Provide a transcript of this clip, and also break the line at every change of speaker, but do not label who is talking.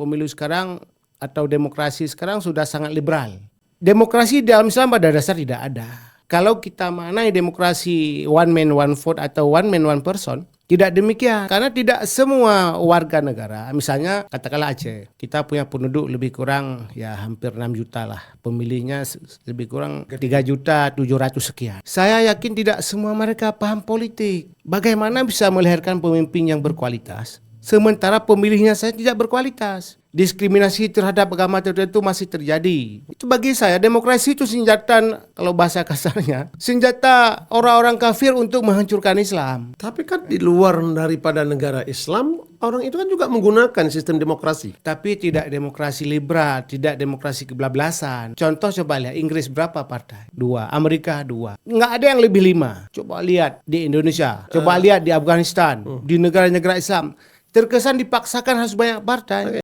pemilu sekarang atau demokrasi sekarang sudah sangat liberal. Demokrasi dalam Islam pada dasar tidak ada. Kalau kita maknai demokrasi one man one vote atau one man one person, tidak demikian. Karena tidak semua warga negara, misalnya katakanlah Aceh, kita punya penduduk lebih kurang ya hampir 6 juta lah. Pemilihnya lebih kurang 3.700.000 sekian. Saya yakin tidak semua mereka paham politik. Bagaimana bisa melahirkan pemimpin yang berkualitas, sementara pemilihnya saya tidak berkualitas? Diskriminasi terhadap agama tertentu masih terjadi. Itu bagi saya demokrasi itu senjata, kalau bahasa kasarnya, senjata orang-orang kafir untuk menghancurkan Islam.
Tapi kan di luar daripada negara Islam, orang itu kan juga menggunakan sistem demokrasi.
Tapi tidak demokrasi liberal, tidak demokrasi kebablasan. Contoh coba lihat, Inggris berapa partai? 2. Amerika 2. Nggak ada yang lebih 5. Coba lihat di Indonesia, coba lihat di Afghanistan, di negara-negara Islam. Terkesan dipaksakan harus banyak partai.